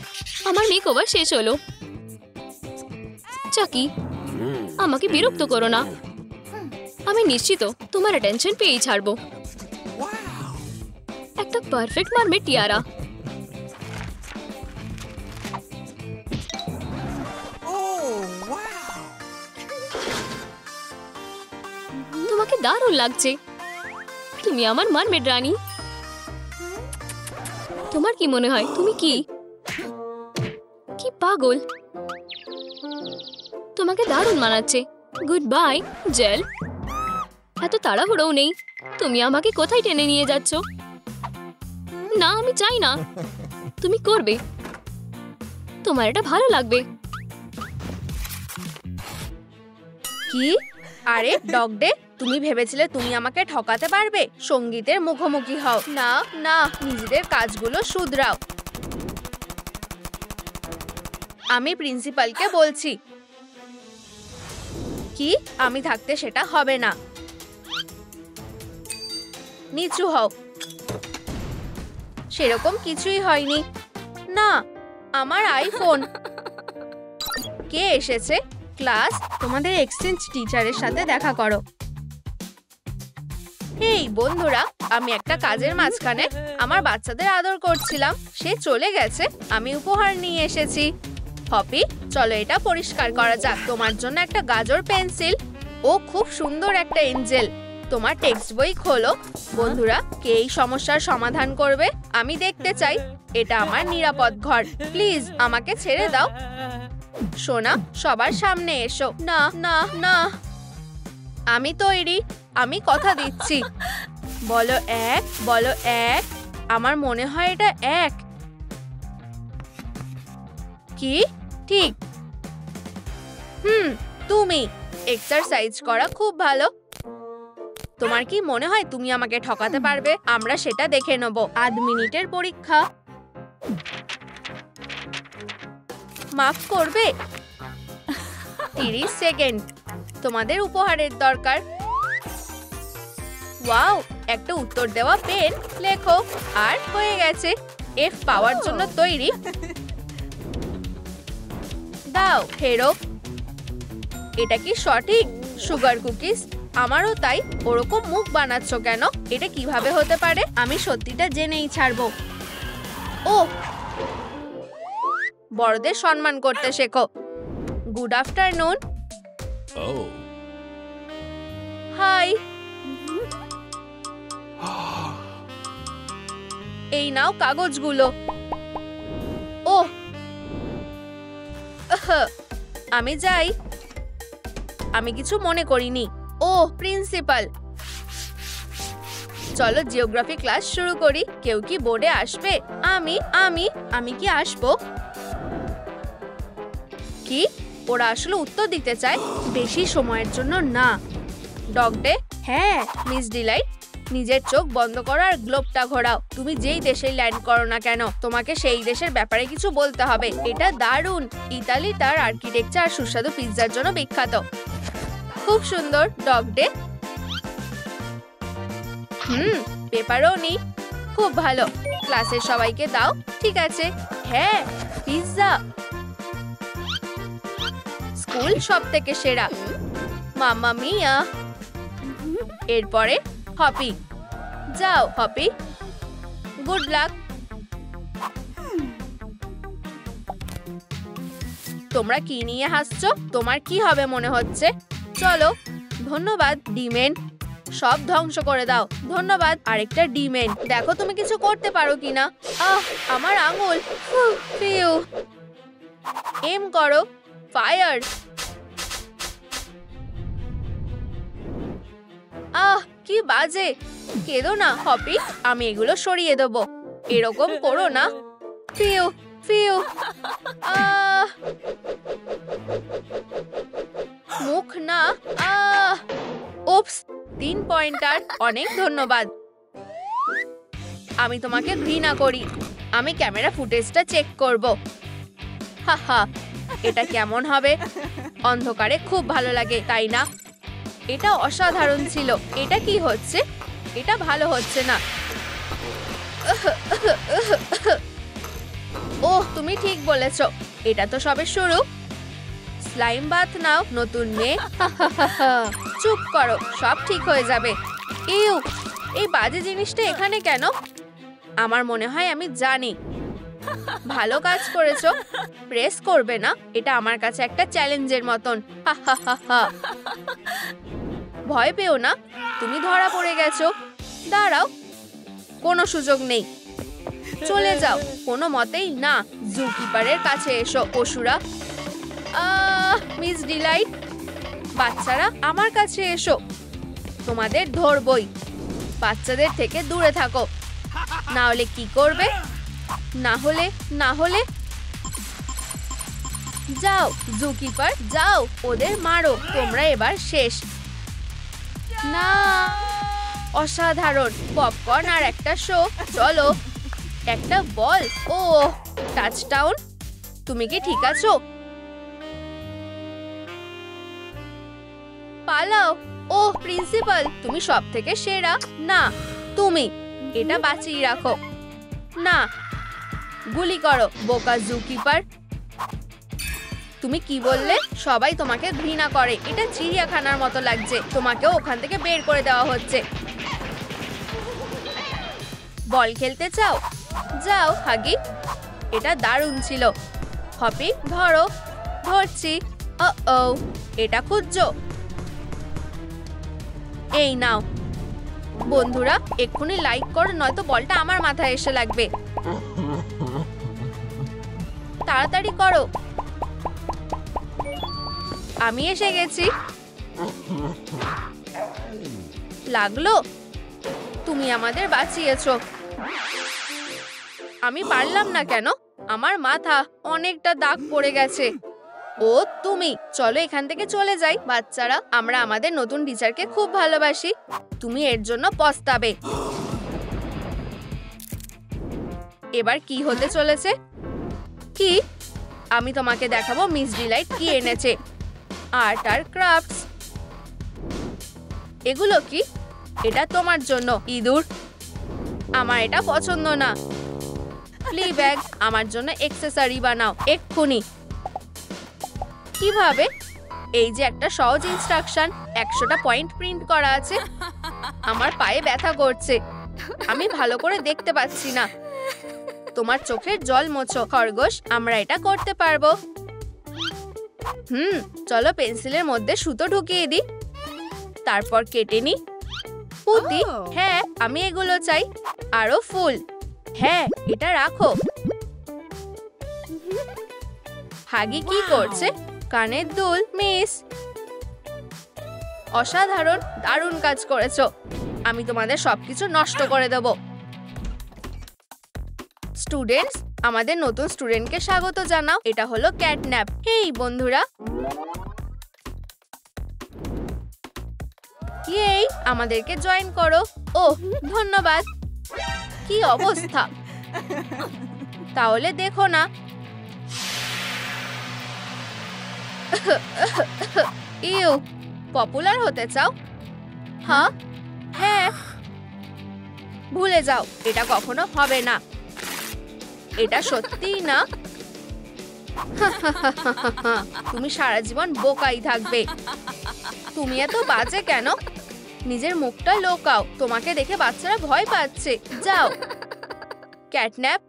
আমার মেকওভার শেষ হলো। চাকি, আমাকে বিরক্ত করো না। আমি নিশ্চিত তোমার অ্যাটেনশন পেয়েই ছাড়বো। একটা পারফেক্ট মার্মেড টিয়ারা। তোমাকে দারুণ লাগছে। তুমি আমার মার্মেড রানী। তোমার কি মনে হয় তুমি কি পাগল? তোমাকে দারুণ মানাচ্ছে। Goodbye jail. এত তাড়াহুড়োও নেই। তুমি আমাকে কোথায় টেনে নিয়ে যাচ্ছ? না, আমি চাই না। তুমি করবে। তোমার এটা ভালো লাগবে। কি? আরে ডগ ডে, তুমি ভেবেছিলে তুমি আমাকে ঠকাতে পারবে? সঙ্গীতের মুখোমুখি হও। না না, নিজেদের কাজগুলো শুধরাও। আমি প্রিন্সিপালকে বলছি। কি? আমি থাকতে সেটা হবে না। নিচু হও। সেরকম কিছুই হয়নি। না, আমার আইফোন। কে এসেছে? ক্লাস, তোমাদের এক্সচেঞ্জ টিচারের সাথে দেখা করো। এই বন্ধুরা, আমি একটা কাজের মাঝখানে আমার বাচ্চাদের আদর করছিলাম। সে চলে গেছে। আমি উপহার নিয়ে এসেছি। হপি, চলো এটা পরিষ্কার করা যাক। তোমার জন্য একটা গাজর পেন্সিল। ও খুব সুন্দর একটা এঞ্জেল। তোমার টেক্সট বই খোলো। বন্ধুরা, কে এই সমস্যার সমাধান করবে? আমি দেখতে চাই। এটা আমার নিরাপদ ঘর। প্লিজ আমাকে ছেড়ে দাও। সোনা, সবার সামনে এসো। না না না, আমি তৈরি। আমি কথা দিচ্ছি। বলো এক, বলো এক। আমার মনে হয় এটা এক। কি? ঠিক। তুমি এক্সারসাইজ করা খুব ভালো। তোমার কি মনে হয় তুমি আমাকে ঠকাতে পারবে? আমরা সেটা দেখে নেব। 8 মিনিটের পরীক্ষা। মাফ করবে? 30 সেকেন্ড। তোমাদের উপহারের দরকার। ওয়াও, একটা উত্তর দেওয়া পেন। লেখো। আর হয়ে গেছে। এফ পাওয়ার জন্য তৈরি। দাও ফেরো। এটা কি সঠিক? Sugar cookies. আমারও তাই। ওরকম মুখ বানাচ্ছ কেন? এটা কিভাবে হতে পারে? আমি সত্যিটা জেনেই ছাড়বো। ও বড়দের সম্মান করতে শেখো। Good afternoon. Oh. হাই। এই নাও কাগজগুলো। ওহ, আমি যাই। আমি কিছু মনে করিনি। ওহ, প্রিন্সিপাল। চলো জিওগ্রাফি ক্লাস শুরু করি। কেউ কি বোর্ডে আসবে? আমি আমি আমি কি আসবো? কি ওরা আসলে উত্তর দিতে চায়? বেশি সময়ের জন্য না। Dog day? হ্যাঁ মিস ডিলাইট। নিজের চোখ বন্ধ করো আর গ্লোবটা ঘোরাও। তুমি যেই দেশে ল্যান্ড করো না কেন, তোমাকে সেই দেশের ব্যাপারে কিছু বলতে হবে। এটা দারুণ। ইতালি তার আর্কিটেকচার আর সুস্বাদু পিৎজার জন্য বিখ্যাত। খুব সুন্দর ডগ ডে। পেপারোনি। খুব ভালো। ক্লাসের সবাইকে দাও। ঠিক আছে। হ্যাঁ, পিৎজা। স্কুল সব থেকে সেরা। মাম্মা মিয়া। এরপরে হপি। যাও হপি। Good luck. তোমরা কি নিয়ে হাসছো? তোমার কি হবে মনে হচ্ছে? চলো। ধন্যবাদ ডিমেন। সব ধ্বংস করে দাও। ধন্যবাদ। আরেকটা ডিমেন। দেখো তুমি কিছু করতে পারো কিনা। আমার আঙুল। ফিউ। এম করো। ফায়ার। কি বাজে। কেঁদো না হপি। আমি এগুলো সরিয়ে দেবো। এরকম করো না। Few few. মুখ না। উপস। 3 পয়েন্টার। অনেক ধন্যবাদ। আমি তোমাকে ঘৃণা করি। আমি ক্যামেরা ফুটেজটা চেক করব। হাহা, এটা কেমন হবে? অন্ধকারে খুব ভালো লাগে, তাই না? এটা অসাধারণ ছিল। এটা কি হচ্ছে? এটা ভালো হচ্ছে না। ওহ, তুমি ঠিক বলেছ। এটা তো সবে শুরু। স্লাইম বাথ নাও নতুন মেয়ে। চুপ করো, সব ঠিক হয়ে যাবে। ইউ, এই বাজে জিনিসটা এখানে কেন? আমার মনে হয় আমি জানি। ভালো কাজ করেছো। প্রেস করবে না। এটা আমার কাছে একটা চ্যালেঞ্জের মতন। ভয় পেও না। তুমি ধরা পড়ে গেছো। দাঁড়াও, কোনো সুযোগ নেই। চলে যাও। কোনো মতেই না। জুকিপারের কাছে এসো পশুরা। মিস ডিলাইট, বাচ্চারা আমার কাছে এসো। তোমাদের ধরবই। বাচ্চাদের থেকে দূরে থাকো। না হলে কি করবে? না হলে যাও জুকিপার, যাও। ওদের মারো। তোমরা এবার শেষ। না, অসাধারণ। পপকর্ন আর একটা শো। চলো। একটা বল। ও, টাচডাউন। তুমি কি ঠিক আছো? পালাও। ওহ প্রিন্সিপাল, তুমি সব থেকে সেরা। না, তুমি। এটা বাঁচিয়ে রাখো। না, গুলি করো বোকা জুকিপার। তুমি কি বললে? সবাই তোমাকে ঘৃণা করে। এটা চিড়িয়াখানার মতো লাগছে। তোমাকেও ওখান থেকে বের করে দেওয়া হচ্ছে। বল খেলতে চাও? যাও হাগি। এটা দারুণ ছিল। হপি, ধরো। ধরছি। ও, এটা খুঁজছো? এই নাও। বন্ধুরা, এক্ষুনি লাইক করো, নয়তো বলটা আমার মাথায় এসে লাগবে। তাড়াতাড়ি করো। আমি এসে গেছি। লাগলো? তুমি আমাদের বাঁচিয়েছো। আমি পারলাম না কেন? আমার মাথা অনেকটা দাগ পড়ে গেছে। ও তুমি। চলো এখান থেকে চলে যাই। বাচ্চারা, আমরা আমাদের নতুন টিচারকে খুব ভালোবাসি। তুমি এর জন্য পস্তাবে। এবার কি হতে চলেছে? কি? আমি তোমাকে দেখাবো মিস ডিলাইট কি এনেছে। আর্ট আর ক্রাফটস। এগুলো কি? এটা তোমার জন্য ইঁদুর। আমার এটা পছন্দ না। Flea bag. আমার জন্য অ্যাকসেসরি বানাও এক্ষুনি। কিভাবে? এই যে একটা সহজ ইনস্ট্রাকশন। 100টা পয়েন্ট প্রিন্ট করা আছে। আমার পায়ে ব্যথা করছে। আমি ভালো করে দেখতে পাচ্ছি না। তোমার চোখের জল মোছো খরগোশ, আমরা এটা করতে পারবো। চলো পেন্সিলের মধ্যে সুতো ঢুকিয়ে দিই, তারপর কেটে নি। পুঁতি, হ্যাঁ আমি এগুলো চাই। আরো ফুল, হ্যাঁ এটা রাখো। হাগি কি করছে? কানের দুল মিস। অসাধারণ, দারুণ কাজ করেছো। আমি তোমাদের সবকিছু নষ্ট করে দেব। স্টুডেন্টস, আমাদের নতুন স্টুডেন্টকে স্বাগত জানাও। এটা হলো ক্যাটন্যাপ। হেই বন্ধুরা, এই আমাদেরকে জয়েন করো। ওহ ধন্যবাদ। কি অবস্থা, তাহলে দেখো না। ইউ, পপুলার হতে চাও? হ্যাঁ হ্যাঁ, ভুলে যাও, এটা কখনো হবে না। এটা সত্যিই না। তুমি সারা জীবন বোকাই থাকবে। তুমি এত বাজে কেন? নিজের মুখটা লোকাও, তোমাকে দেখে বাচ্চারা ভয় পাচ্ছে। যাও। ক্যাটন্যাপ,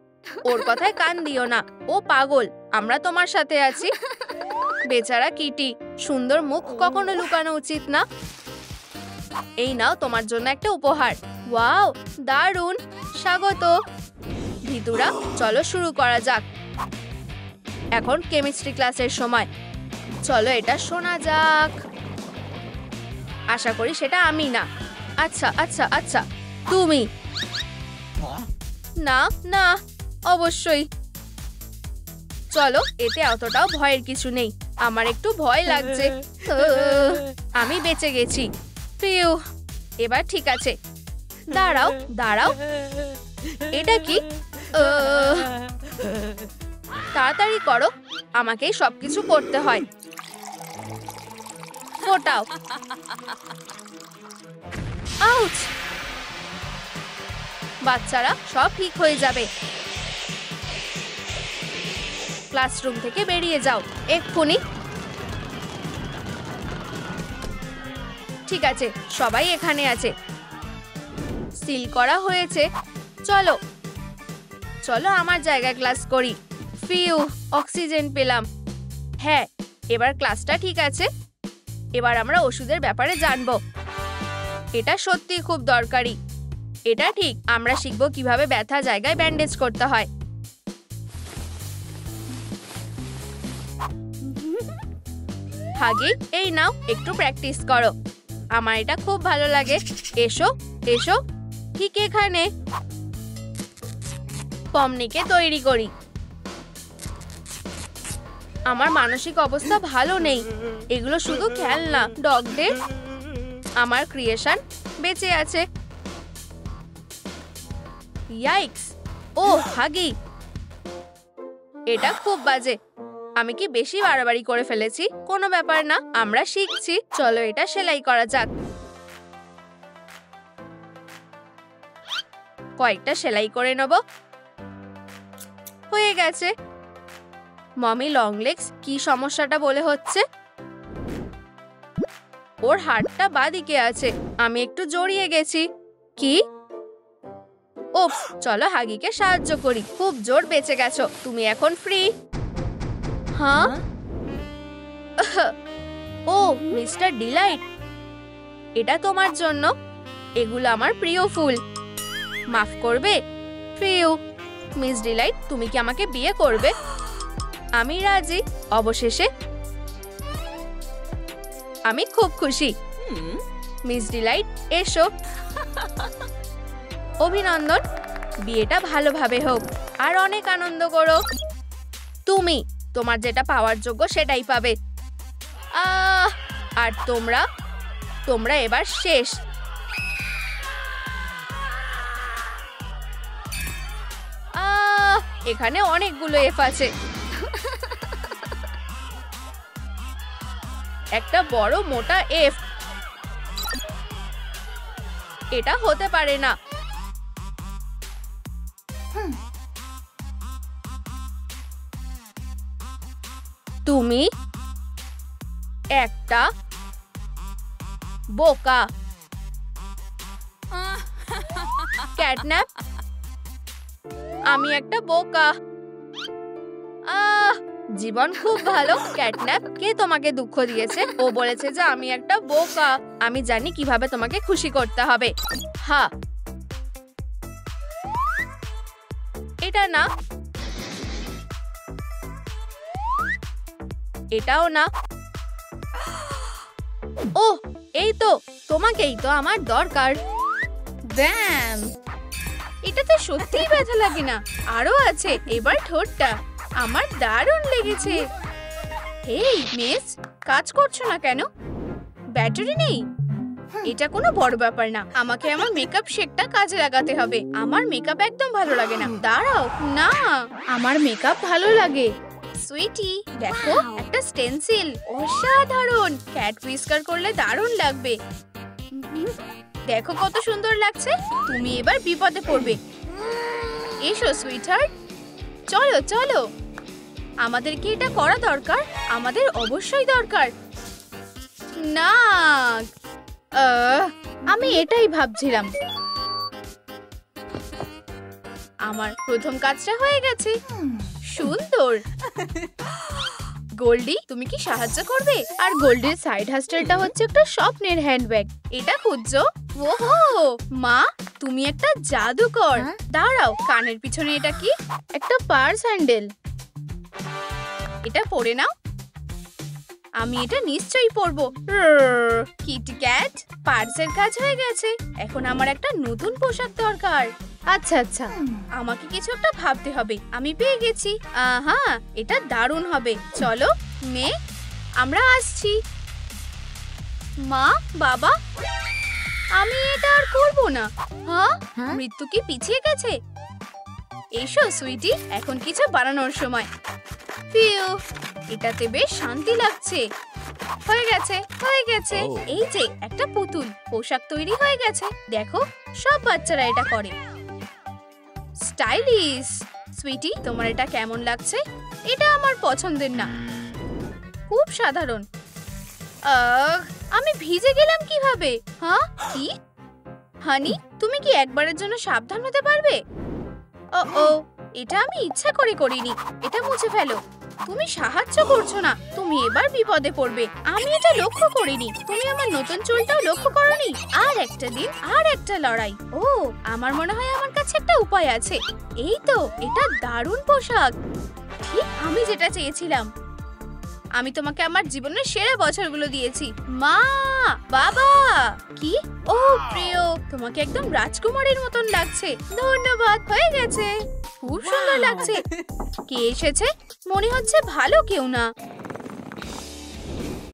ওর কথায় কান দিও না, ও পাগল। আমরা তোমার সাথে আছি। বেচারা কিটি, সুন্দর মুখ কখনো লুকানো উচিত না। এই নাও তোমার জন্য একটা উপহার। ওয়াও, দারুণ, স্বাগত। ভিতুরা, চলো শুরু করা যাক। এখন কেমিস্ট্রি ক্লাসের সময়। চলো এটা শোনা যাক। আশা করি সেটা আমি না। আচ্ছা আচ্ছা আচ্ছা, তুমি। না না, অবশ্যই। চলো, এতে অতটাও ভয়ের কিছু নেই। আমার একটু ভয় লাগছে। আমি বেঁচে গেছি। ফিউ, এবার ঠিক আছে। দাঁড়াও দাঁড়াও, এটা কি? তাড়াতাড়ি করো, আমাকেই সবকিছু করতে হয়। ফোটাও। আউচ! বাচ্চারা, সব ঠিক হয়ে যাবে। ক্লাসরুম থেকে বেরিয়ে যাও এক্ষুনি। ঠিক আছে, সবাই এখানে আছে। সিল করা হয়েছে। চলো চলো আমার জায়গায় ক্লাস করি। ফিউ, অক্সিজেন পেলাম। হ্যাঁ, এবার ক্লাসটা ঠিক আছে। এবার আমরা ওষুধের ব্যাপারে জানবো। এটা সত্যি খুব দরকারি। এটা ঠিক, আমরা শিখবো কিভাবে ব্যথা জায়গায় ব্যান্ডেজ করতে হয়। হাগি, এই নাও, একটু প্র্যাকটিস করো। আমার এটা খুব ভালো লাগে। এসো এসো, ঠিক এখানে। পমনিকে তৈরি করি। আমার মানসিক অবস্থা ভালো নেই। এগুলো শুধু খেলনা। ডগদের, আমার ক্রিয়েশন বেঁচে আছে। ইয়াইক্স! ও হাগি, এটা খুব বাজে। আমি কি বেশি বাড়াবাড়ি করে ফেলেছি? কোনো ব্যাপার না, আমরা শিখছি। চলো এটা সেলাই করা যাক। কয়েকটা সেলাই করে নেব। হয়ে গেছে। মমি লং লেগস, কি সমস্যাটা বলে হচ্ছে? ওর হাতটা বাঁদিকে আছে। আমি একটু জড়িয়ে গেছি। কি? ওপ, চলো হাগিকে সাহায্য করি। খুব জোর বেঁচে গেছো, তুমি এখন ফ্রি। হ্যাঁ? ও মিস্টার ডিলাইট, এটা তোমার জন্য। এগুলো আমার প্রিয় ফুল। মাফ করবে? ফিউ, মিস ডিলাইট, তুমি কি আমাকে বিয়ে করবে? আমি রাজি। অবশেষে আমি খুব খুশি। মিস ডিলাইট, এসো। অভিনন্দন, বিয়েটা ভালোভাবে হোক আর অনেক আনন্দ করো। তুমি তোমার যেটা পাওয়ার যোগ্য সেটাই পাবে। আর তোমরা তোমরা এবার শেষ। এখানে অনেকগুলো এফ আছে। একটা বড় মোটা এফ। এটা হতে পারে না। তুমি একটা বোকা। ক্যাটন্যাপ, আমি একটা বোকা। জীবন খুব ভালো। ক্যাটন্যাপ, কে তোমাকে দুঃখ দিয়েছে? ও বলেছে যে আমি একটা বোকা। আমি জানি কিভাবে তোমাকে খুশি করতে হবে। হ্যাঁ, এটা না, এটাও না। ওহ, এই তো, তোমাকেই তো আমার দরকার। ব্যাম, এটাতে সত্যিই ব্যথা লাগে না। আরো আছে, এবার ঠোঁটটা। আমার দারুণ লেগেছে। এই মিস, কাজ করছো না কেন? ব্যাটারি নেই? এটা কোনো বড় ব্যাপার না। আমাকে আমার মেকআপ শেকটা কাজে লাগাতে হবে। আমার মেকআপ একদম ভালো লাগে না। দাঁড়াও না, আমার মেকআপ ভালো লাগে। সুইটি, দেখো একটা স্টেনসিল। অসাধারণ। ক্যাট হুইস্কার করলে দারুণ লাগবে। দেখো কত সুন্দর লাগছে। তুমি এবার বিপদে পড়বে। এসো সুইটহার্ট, চলো চলো। আমাদের কি এটা করা দরকার? আমাদের অবশ্যই দরকার। না, আমি এটাই ভাবছিলাম। আমার প্রথম কাজটা হয়ে গেছে। সুন্দর। গোল্ডি, তুমি কি সাহায্য করবে? আর গোল্ডের সাইড হাসটেলটা হচ্ছে একটা স্বপ্নের হ্যান্ডব্যাগ। এটা খুঁজছো? ওহো মা, তুমি একটা জাদুকর। দাঁড়াও, কানের পিছনে এটা কি? একটা পার্স হ্যান্ডেল। এটা পরে নাও। আমি এটা নিশ্চয়ই পরবো। কিটক্যাট, পার্সের কাজ হয়ে গেছে। এখন আমার একটা নতুন পোশাক দরকার। আচ্ছা আচ্ছা, আমাকে কিছু একটা ভাবতে হবে। আমি পেয়ে গেছি। আহা, এটা দারুণ হবে। চলো মেয়ে, আমরা আসছি। মা, বাবা, আমি এটা আর করবো না। হ্যাঁ, মৃত্যু কি পিছিয়ে গেছে? এসো সুইটি, এখন কিছু বানানোর সময়। ফিউ, এটাতে বেশ শান্তি লাগছে। হয়ে গেছে, হয়ে গেছে। এই যে একটা পুতুল। পোশাক তৈরি হয়ে গেছে। দেখো, সব বাচ্চারা এটা করে। স্টাইলিশ। সুইটি, তোমার এটা কেমন লাগছে? এটা আমার পছন্দের না, খুব সাধারণ। আমি ভিজে গেলাম কিভাবে? হ্যাঁ, কি? হানি, তুমি কি একবারের জন্য সাবধান হতে পারবে? ও, এটা আমি ইচ্ছা করে করিনি। এটা মুছে ফেলো। তুমি সাহায্য করছো না। তুমি এবার বিপদে পড়বে। আমি এটা লক্ষ্য করিনি। তুমি আমার নতুন চুলটাও লক্ষ্য করোনি। আর একটা দিন, আর একটা লড়াই। ও, আমার মনে হয় আমার কাছে একটা উপায় আছে। এই তো, এটা দারুণ পোশাক। ঠিক আমি যেটা চেয়েছিলাম। আমি তোমাকে আমার জীবনের সেরা বছরগুলো দিয়েছি। মা, বাবা। কি? ও প্রিয়, তোমাকে একদম রাজকুমারীর মতন লাগছে। ধন্যবাদ। হয়ে গেছে, খুব সুন্দর লাগছে। কে এসেছে? মনে হচ্ছে ভালো কেউ না।